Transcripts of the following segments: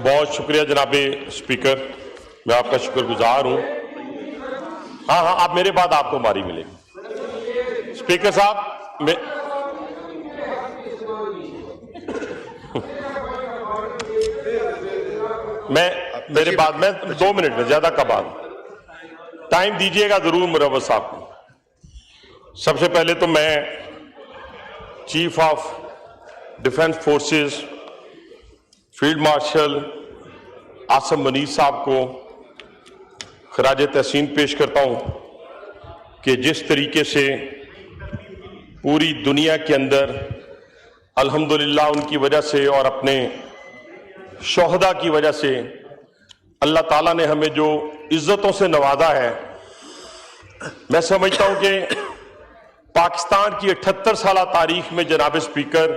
बहुत शुक्रिया जनाब स्पीकर, मैं आपका शुक्रगुजार हूं। हाँ, आप मेरे बाद आपको मारी मिलेगी। स्पीकर साहब, मेरे बाद में 2 मिनट में, ज्यादा का बाद टाइम दीजिएगा जरूर मुरव्वत साहब को। सबसे पहले तो मैं chief of defence forces field marshal Asim Munir साहब को खराज तहसीन पेश करता हूं कि जिस तरीके से पूरी दुनिया के अंदर अल्हम्दुलिल्लाह उनकी वजह से और अपने शोहदा की वजह से अल्लाह ताला ने हमें जो इज्जतों से नवाजा है, मैं समझता हूं कि पाकिस्तान की 78 साल तारीख में जनाब स्पीकर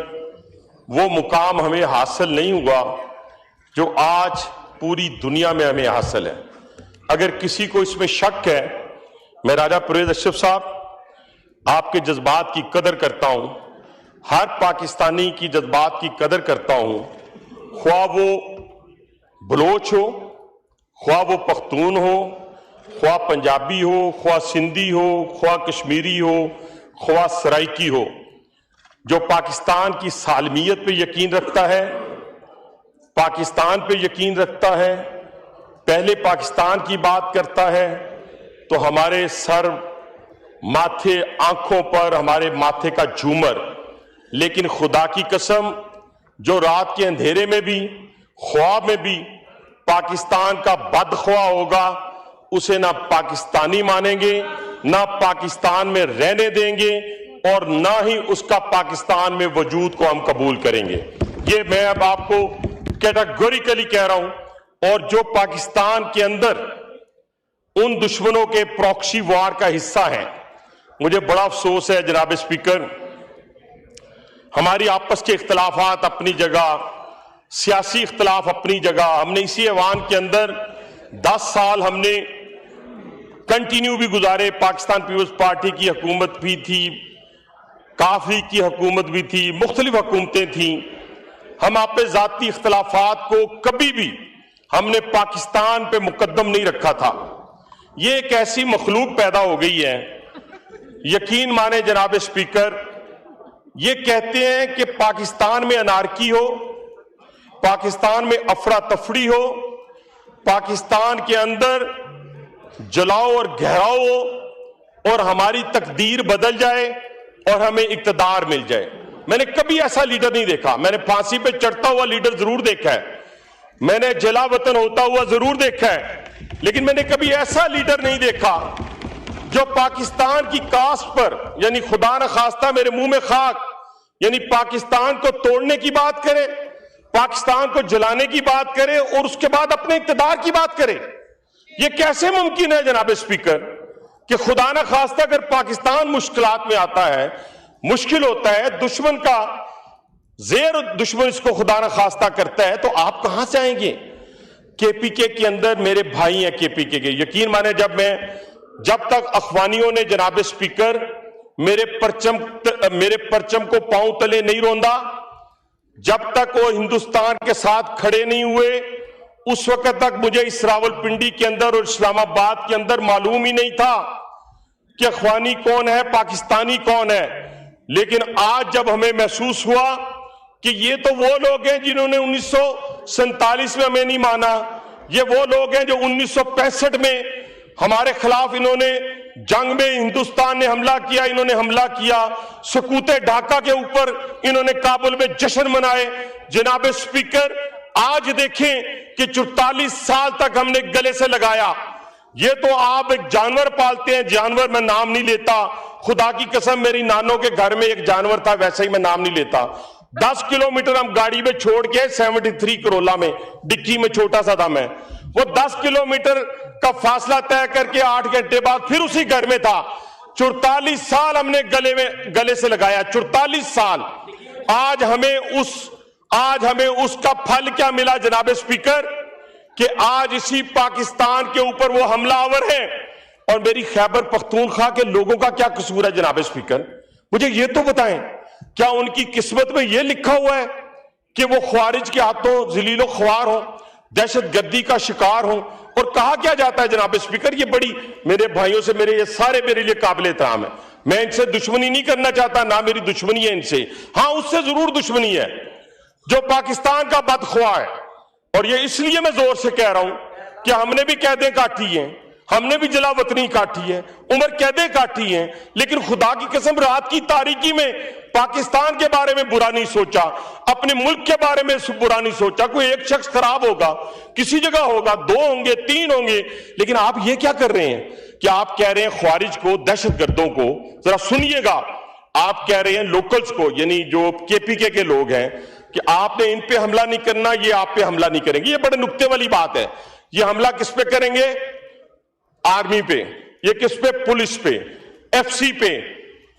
वो मुकाम हमें हासिल नहीं हुआ जो आज पूरी दुनिया में हमें हासिल है। अगर किसी को इसमें शक है, मैं राजा परवेज अशरफ साहब आपके जज्बात की कदर करता हूं, हर पाकिस्तानी की जज्बात की कदर करता हूं, ख्वाह वो बलोच हो, ख्वाह वो पख्तून हो, ख्वाह पंजाबी हो, ख्वाह सिंधी हो, ख्वाह कश्मीरी हो, ख्वाह सराइकी हो, जो पाकिस्तान की सालमियत पे यकीन रखता है, पाकिस्तान पे यकीन रखता है, पहले पाकिस्तान की बात करता है, तो हमारे सर माथे आंखों पर हमारे माथे का झूमर, लेकिन खुदा की कसम जो रात के अंधेरे में भी ख्वाब में भी पाकिस्तान का बदख्वाह होगा, उसे ना पाकिस्तानी मानेंगे, ना पाकिस्तान में रहने देंगे और ना ही उसका पाकिस्तान में वजूद को हम कबूल करेंगे। ये मैं अब आपको कैटेगोरिकली कह रहा हूं। और जो पाकिस्तान के अंदर उन दुश्मनों के प्रॉक्सी वार का हिस्सा है, मुझे बड़ा अफसोस है जनाब स्पीकर, हमारी आपस के इख्तलाफात अपनी जगह, सियासी इख्तलाफ अपनी जगह, हमने इसी ऐवान के अंदर 10 साल हमने कंटिन्यू भी गुजारे, पाकिस्तान पीपल्स पार्टी की हुकूमत भी थी, काफी की हुकूमत भी थी, मुख्तलिफ हुकूमतें थी। हम आप पे जाती इख्तलाफात को कभी भी हमने पाकिस्तान पे मुकद्दम नहीं रखा था। ये एक ऐसी मखलूक पैदा हो गई है, यकीन माने जनाब स्पीकर, ये कहते हैं कि पाकिस्तान में अनारकी हो, पाकिस्तान में अफरा तफरी हो, पाकिस्तान के अंदर जलाओ और घेराव हो और हमारी तकदीर बदल जाए और हमें इक्तदार मिल जाए। मैंने कभी ऐसा लीडर नहीं देखा। मैंने फांसी पे चढ़ता हुआ लीडर जरूर देखा है, मैंने जला वतन होता हुआ जरूर देखा है, लेकिन मैंने कभी ऐसा लीडर नहीं देखा जो पाकिस्तान की कास्ट पर, यानी खुदा न खास्ता मेरे मुंह में खाक, यानी पाकिस्तान को तोड़ने की बात करे, पाकिस्तान को जलाने की बात करे और उसके बाद अपने इक्तदार की बात करे। यह कैसे मुमकिन है जनाब स्पीकर कि खुदा न खास्ता अगर पाकिस्तान मुश्किलात में आता है, मुश्किल होता है, दुश्मन का जेर दुश्मन इसको खुदा न खास्ता करता है, तो आप कहां से आएंगे? केपीके के अंदर मेरे भाई हैं केपीके के, यकीन माने जब तक अखवानियों ने जनाब स्पीकर मेरे परचम को पांव तले नहीं रोंदा, जब तक वो हिंदुस्तान के साथ खड़े नहीं हुए, उस वक्त तक मुझे इस रावलपिंडी के अंदर और इस्लामाबाद के अंदर मालूम ही नहीं था कि अखवानी कौन है, पाकिस्तानी कौन है। लेकिन आज जब हमें महसूस हुआ कि ये तो वो लोग हैं जिन्होंने 1947 में हमें नहीं माना, ये वो लोग हैं जो 1965 में हमारे खिलाफ इन्होंने जंग में हिंदुस्तान ने हमला किया, इन्होंने हमला किया, सकूते ढाका के ऊपर इन्होंने काबुल में जश्न मनाए। जनाब स्पीकर, आज देखें कि 44 साल तक हमने गले से लगाया। ये तो आप एक जानवर पालते हैं, जानवर मैं नाम नहीं लेता, खुदा की कसम मेरी नानों के घर में एक जानवर था, वैसे ही मैं नाम नहीं लेता। 10 किलोमीटर हम गाड़ी में छोड़ के 73 करोला में डिक्की में छोटा सा था मैं, वो 10 किलोमीटर का फासला तय करके 8 घंटे बाद फिर उसी घर में था। 44 साल हमने गले से लगाया, 44 साल। आज हमें उसका फल क्या मिला जनाब स्पीकर कि आज इसी पाकिस्तान के ऊपर वो हमलावर हैं। और मेरी खैबर पख्तूनख्वा के लोगों का क्या कसूर है जनाब स्पीकर? मुझे ये तो बताएं, क्या उनकी किस्मत में ये लिखा हुआ है कि वो ख्वारिज के हाथों जलीलो ख्वार हो? दहशत गर्दी का शिकार हों। और कहा क्या जाता है जनाब स्पीकर, ये बड़ी मेरे भाइयों से ये सारे मेरे लिए काबिल एहतराम है, मैं इनसे दुश्मनी नहीं करना चाहता, ना मेरी दुश्मनी है इनसे, हां उससे जरूर दुश्मनी है जो पाकिस्तान का बदख्वाह है। और ये इसलिए मैं जोर से कह रहा हूं कि हमने भी कैदें काटी हैं, हमने भी जलावतनी काटी है, उम्र कैदें काटी हैं, लेकिन खुदा की कसम रात की तारीकी में पाकिस्तान के बारे में बुरा नहीं सोचा, अपने मुल्क के बारे में बुरा नहीं सोचा। कोई एक शख्स खराब होगा, किसी जगह होगा, 2 होंगे, 3 होंगे, लेकिन आप ये क्या कर रहे हैं कि आप कह रहे हैं ख्वारिज को, दहशतगर्दों को, जरा सुनिएगा, आप कह रहे हैं लोकल्स को, यानी जो केपीके के लोग हैं, कि आपने इन पे हमला नहीं करना, ये आप पे हमला नहीं करेंगे। ये बड़े नुक्ते वाली बात है। ये हमला किस पे करेंगे? आर्मी पे। ये किस पे? पुलिस पे, एफसी पे।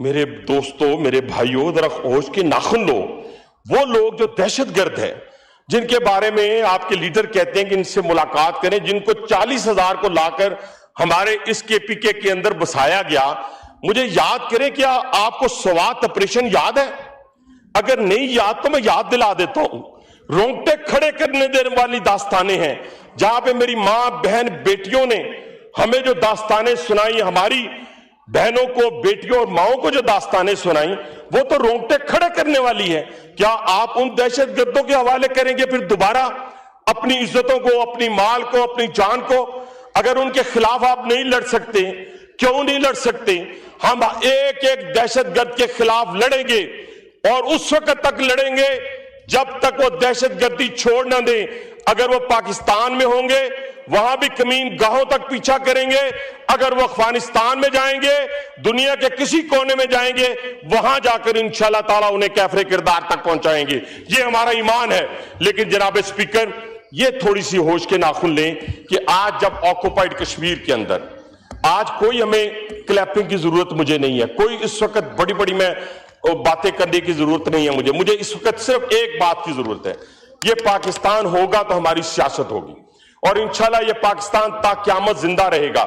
मेरे दोस्तों, मेरे भाइयों, जरा होश के नाखून लो। वो लोग जो दहशतगर्द है, जिनके बारे में आपके लीडर कहते हैं कि इनसे मुलाकात करें, जिनको 40,000 को लाकर हमारे इस केपीके के अंदर बसाया गया, मुझे याद करें, क्या आपको स्वात ऑपरेशन याद है? अगर नहीं याद तो मैं याद दिला देता हूं। रोंगटे खड़े करने देने वाली दास्तानें हैं, जहां पे मेरी मां, बहन, बेटियों ने हमें जो दास्तानें सुनाई, हमारी बहनों को, बेटियों और माओं को जो दास्तानें सुनाई, वो तो रोंगटे खड़े करने वाली है। क्या आप उन दहशतगर्दों के हवाले करेंगे फिर दोबारा अपनी इज्जतों को, अपनी माल को, अपनी जान को? अगर उनके खिलाफ आप नहीं लड़ सकते, क्यों नहीं लड़ सकते? हम एक एक दहशतगर्द के खिलाफ लड़ेंगे और उस वक्त तक लड़ेंगे जब तक वो दहशतगर्दी छोड़ ना दें। अगर वो पाकिस्तान में होंगे, वहां भी कमीन गाहों तक पीछा करेंगे। अगर वो अफगानिस्तान में जाएंगे, दुनिया के किसी कोने में जाएंगे, वहां जाकर इंशाल्लाह ताला उन्हें कैफरे किरदार तक पहुंचाएंगे। ये हमारा ईमान है। लेकिन जनाब स्पीकर, ये थोड़ी सी होश के नाखून लें कि आज जब ऑक्युपाइड कश्मीर के अंदर, आज कोई हमें क्लैपिंग की जरूरत मुझे नहीं है, कोई इस वक्त बड़ी बड़ी मैं बातें करने की जरूरत नहीं है मुझे इस वक्त सिर्फ एक बात की जरूरत है। ये पाकिस्तान होगा तो हमारी सियासत होगी, और इंशाल्लाह ये पाकिस्तान ता क़यामत जिंदा रहेगा।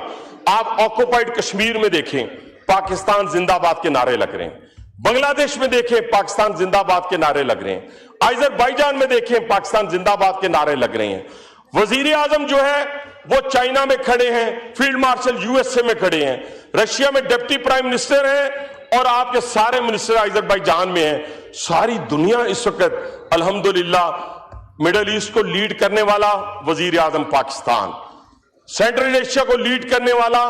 आप ऑक्युपाइड कश्मीर में देखें, पाकिस्तान जिंदाबाद के नारे लग रहे हैं। बांग्लादेश में देखें, पाकिस्तान जिंदाबाद के नारे लग रहे हैं। अजरबैजान में देखें, पाकिस्तान जिंदाबाद के नारे लग रहे हैं। वजीर आजम जो है वो चाइना में खड़े हैं, फील्ड मार्शल यूएसए में खड़े हैं, रशिया में डिप्टी प्राइम मिनिस्टर हैं, और आपके सारे मिनिस्टर अजरबैजान में हैं। सारी दुनिया इस वक्त अल्हम्दुलिल्लाह मिडल ईस्ट को लीड करने वाला वजीर आजम पाकिस्तान, सेंट्रल एशिया को लीड करने वाला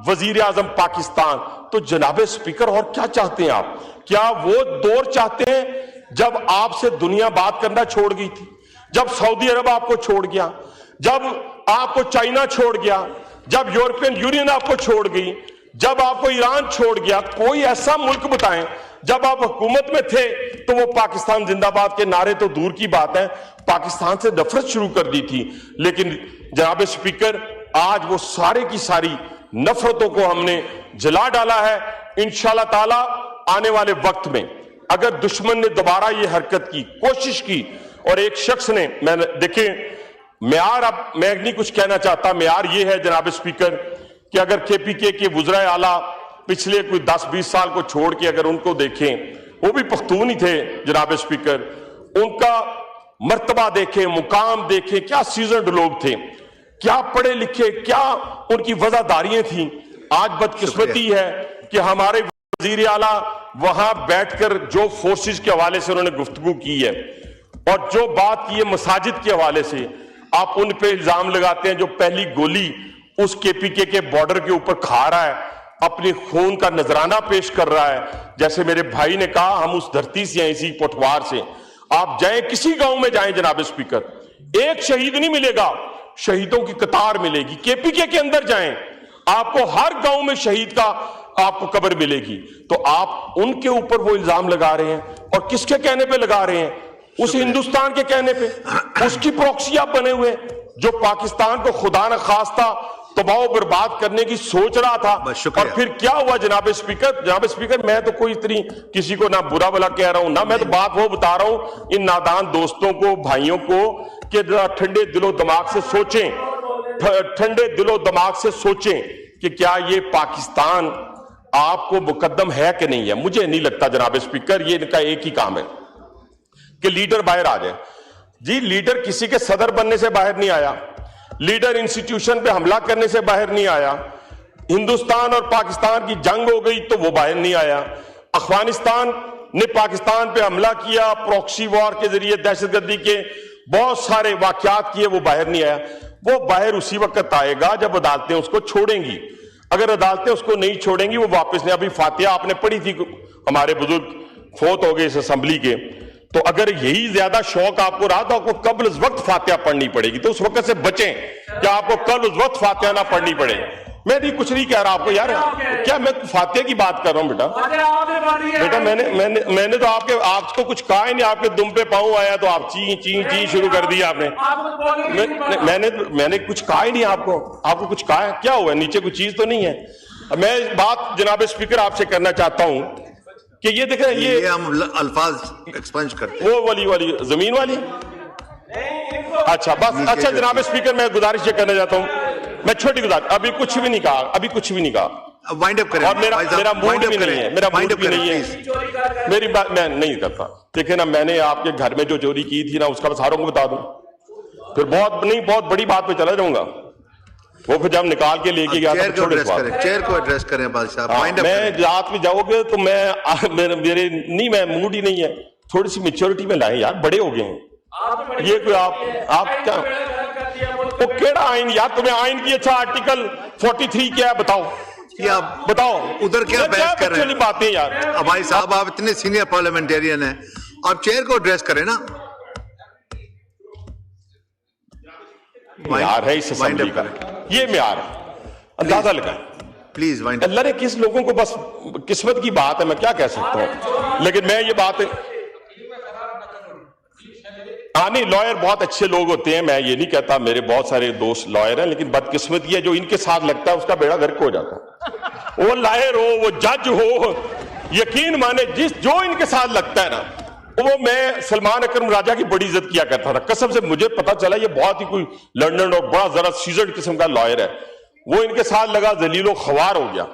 वजीर आजम पाकिस्तान। तो जनाब स्पीकर, और क्या चाहते हैं आप? क्या वो दौर चाहते हैं जब आपसे दुनिया बात करना छोड़ गई थी, जब सऊदी अरब आपको छोड़ गया, जब आपको चाइना छोड़ गया, जब यूरोपियन यूनियन आपको छोड़ गई, जब आपको ईरान छोड़ गया? कोई ऐसा मुल्क बताएं जब आप हुकूमत में थे तो वो पाकिस्तान जिंदाबाद के नारे तो दूर की बात है, पाकिस्तान से नफरत शुरू कर दी थी। लेकिन जनाब स्पीकर, आज वो सारे की सारी नफरतों को हमने जला डाला है। इंशाल्लाह ताला आने वाले वक्त में अगर दुश्मन ने दोबारा ये हरकत की, कोशिश की, और एक शख्स ने, मैंने देखें मेयार, अब मैं नहीं कुछ कहना चाहता, मेयार ये है जनाब स्पीकर कि अगर केपीके के वुज़राए आला पिछले कोई 10-20 साल को छोड़ के अगर उनको देखें, वो भी पख्तून ही थे जनाब स्पीकर, उनका मर्तबा देखें, मुकाम देखें, क्या सीजनड लोग थे, क्या पढ़े लिखे, क्या उनकी वजादारियां थी। आज बदकिस्मती है कि हमारे वजीर आला वहां बैठकर जो फोर्सेस के हवाले से उन्होंने गुफ्तगू की है और जो बात की है मसाजिद के हवाले से, आप उन पे इल्जाम लगाते हैं। जो पहली गोली उस केपीके के बॉर्डर के ऊपर खा रहा है, अपने खून का नजराना पेश कर रहा है। जैसे मेरे भाई ने कहा, हम उस धरती से हैं, इसी पटवार से। आप जाएं, किसी गांव में जाएं जनाब स्पीकर, एक शहीद नहीं मिलेगा, शहीदों की कतार मिलेगी। केपीके के अंदर जाएं, आपको हर गांव में शहीद का आपको कब्र मिलेगी। तो आप उनके ऊपर वो इल्जाम लगा रहे हैं, और किसके कहने पे लगा रहे हैं? उस हिंदुस्तान के कहने पे, उसकी प्रॉक्सी आप बने हुए, जो पाकिस्तान को खुदा न खास्ता तबाह बर्बाद करने की सोच रहा था। और फिर क्या हुआ जनाब स्पीकर? जनाब स्पीकर, मैं तो कोई इतनी किसी को ना बुरा भला कह रहा हूं, ना मैं तो बात वो बता रहा हूं इन नादान दोस्तों को, भाइयों को, कि ठंडे दिलो दिमाग से सोचें, ठंडे दिलो दिमाग से सोचें कि क्या ये पाकिस्तान आपको मुकद्दम है कि नहीं है। मुझे नहीं लगता जनाब स्पीकर, ये इनका एक ही काम है कि लीडर बाहर आ जाए। جی لیڈر کسی کے صدر بننے سے باہر نہیں آیا, لیڈر انسٹیٹیوشن پہ حملہ کرنے سے باہر نہیں آیا, ہندوستان اور پاکستان کی جنگ ہو گئی تو وہ باہر نہیں آیا, افغانستان نے پاکستان پہ حملہ کیا پروکسی وار کے ذریعے, دہشت گردی کے بہت سارے واقعات کیے, وہ باہر نہیں آیا. وہ باہر اسی وقت آئے گا جب عدالتیں اس کو چھوڑیں گی. اگر عدالتیں اس کو نہیں چھوڑیں گی وہ واپس نہیں. ابھی فاتحہ آپ نے پڑھی تھی, ہمارے بزرگ فوت ہو گئے اس اسمبلی کے, تو اگر یہی زیادہ شوق آپ کو رہا تو آپ کو قبل از وقت فاتحہ پڑھنی پڑے گی, تو اس وقت سے بچیں کہ آپ کو قبل از وقت فاتحہ نہ پڑھنی پڑے. میں بھی کچھ نہیں کہہ رہا آپ کو یار, کیا میں فاتحہ کی بات کر رہا ہوں بیٹا, میں نے تو آپ کو کچھ کہا ہی نہیں, آپ کے دم پہ پاؤں آیا تو آپ چین شروع کر دیا آپ نے. میں نے کچھ کہا ہی نہیں آپ کو کچھ کہا ہے, کیا ہوا ہے, نیچے کوئی چیز تو نہیں ہے. میں بات جناب اسپیکر آپ سے کرنا چاہتا ہوں کہ یہ دیکھیں, یہ ہم الفاظ ایکسپنج کرتے وہ والی زمین والی, اچھا بس, اچھا جناب اسپیکر میں گزارش یہ کرنا چاہتا ہوں, میں چھوٹی گزارش, ابھی کچھ بھی نہیں کہا, وائنڈ اپ کریں, اور میرا موڈ بھی نہیں ہے, میری بات میں نہیں کرتا. دیکھیں نا, میں نے آپ کے گھر میں جو چوری کی تھی نا اس کا ساروں کو بتا دوں, پھر بہت بڑی بات پہ چلا جاؤں گا. وہ پھر جب نکال کے لے کے گیا چیئر کو ایڈریس کریں بادشاہ. میں رات میں جاؤ گے تو میں موڈ ہی نہیں ہے, تھوڑی سی میچورٹی میں لائیں یار, بڑے ہو گئے ہیں. یہ کوئی آپ کیا وہ کیڑا آئین یار, تمہیں آئین کی اچھا آرٹیکل 43 کیا ہے بتاؤ ادھر کیا بحث کر رہے ہیں باتیں یار. بھائی صاحب آپ اتنے سینئر پارلیمنٹیرین ہیں, آپ چیئر کو ایڈریس کریں نا. معیار ہے اس اسمبلی کا, یہ معیار ہے, اندازہ لگائیں پلیز. اللہ نے کس لوگوں کو, بس قسمت کی بات ہے, میں کیا کہہ سکتا ہوں. لیکن میں یہ بات نہیں, لائر بہت اچھے لوگ ہوتے ہیں, میں یہ نہیں کہتا, میرے بہت سارے دوست لائر ہیں, لیکن بدقسمتی ہے جو ان کے ساتھ لگتا ہے اس کا بیڑا غرق ہو جاتا ہے. وہ لائر ہو, وہ جج ہو, یقین مانے جو ان کے ساتھ لگتا ہے نا, وہ میں سلمان اکرم راجہ کی بڑی عزت کیا کرتا تھا. قسم سے مجھے پتا چلا یہ بہت ہی کوئی لنڈن اور بڑا ذرا سیزرڈ قسم کا لائر ہے, وہ ان کے ساتھ لگا ذلیل و خوار ہو گیا.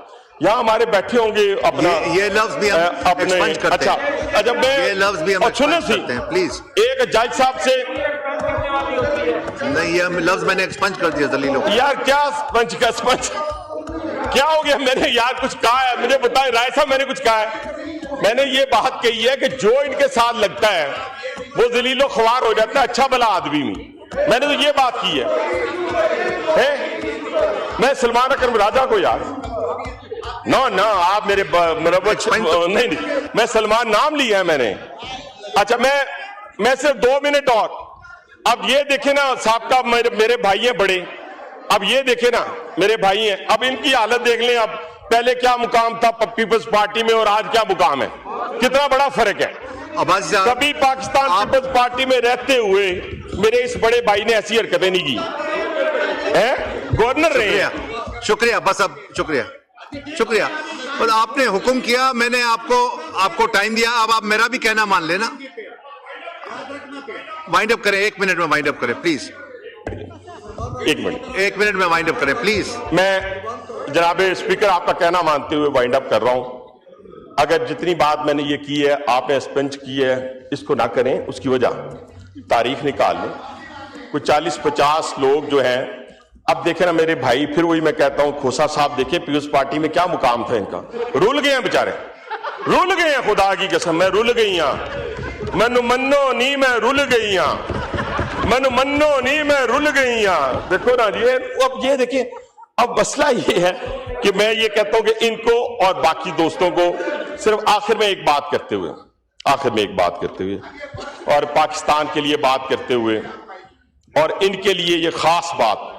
یہاں ہمارے بیٹھے ہوں گے اپنا یہ لفظ بھی ہم ایکسپنج کرتے ہیں. اچھا یہ لفظ بھی ہم ایکسپنج کرتے ہیں پلیز. ایک جج صاحب سے نہیں, یہ لفظ میں نے ایکسپنج کر دیا ذلیل و خوار. یار کیا اسپنج کیا ہو گیا, میں نے یار کچھ کہا ہے, مجھے بتائیں رائے صاحب میں نے کچھ کہا ہے. میں نے یہ بات کہی ہے کہ جو ان کے ساتھ لگتا ہے وہ ذلیل و خوار ہو جاتا ہے اچھا بھلا آدمی. میں نے تو یہ بات کی ہے. میں سلمان اکرم راجہ کو یار نہ آپ میرے نہیں, میں سلمان نام لیا ہے میں نے. اچھا میں صرف 2 منٹ اور. اب یہ دیکھیں نا صاحب کا, میرے بھائی ہیں بڑے, اب یہ دیکھیں نا میرے بھائی ہیں, اب ان کی حالت دیکھ لیں. اب پہلے کیا مقام تھا پیپلز پارٹی میں اور آج کیا مقام ہے, کتنا بڑا فرق ہے. کبھی پاکستان پیپلز پارٹی میں رہتے ہوئے میرے اس بڑے بھائی نے ایسی حرکتیں نہیں کی, گورنر رہے ہیں. شکریہ, بس اب شکریہ. اور آپ نے حکم کیا, میں نے آپ کو ٹائم دیا, اب آپ میرا بھی کہنا مان لینا. وائنڈ اپ کریں, 1 منٹ میں وائنڈ اپ کریں پلیز. 1 منٹ میں وائنڈ اپ کریں پلیز. میں جناب اسپیکر آپ کا کہنا مانتے ہوئے وائنڈ اپ کر رہا ہوں. اگر جتنی بات میں نے یہ کی ہے آپ نے اسپنج کی ہے, اس کو نہ کریں. اس کی وجہ تاریخ نکال لیں, کوئی 40-50 لوگ جو ہیں. اب دیکھیں نا میرے بھائی, پھر وہی میں کہتا ہوں, کھوسا صاحب دیکھیں پیپلز پارٹی میں کیا مقام تھا ان کا, رول گئے ہیں بےچارے, رول گئے ہیں, خدا کی قسم میں رول گئی ہاں, منو نہیں میں رول گئی ہاں, منو نہیں میں رول گئی ہاں. دیکھو نا جی, اب یہ دیکھیں, اب مسئلہ یہ ہے کہ میں یہ کہتا ہوں کہ ان کو اور باقی دوستوں کو صرف آخر میں ایک بات کرتے ہوئے اور پاکستان کے لیے بات کرتے ہوئے, اور ان کے لیے یہ خاص بات,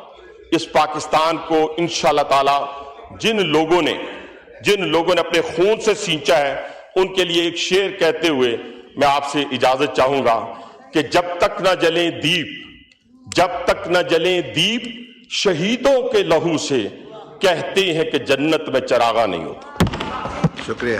اس پاکستان کو انشاءاللہ تعالی جن لوگوں نے اپنے خون سے سینچا ہے ان کے لیے ایک شعر کہتے ہوئے میں آپ سے اجازت چاہوں گا کہ جب تک نہ جلیں دیپ شہیدوں کے لہو سے, کہتے ہیں کہ جنت میں چراغاں نہیں ہوتا. شکریہ.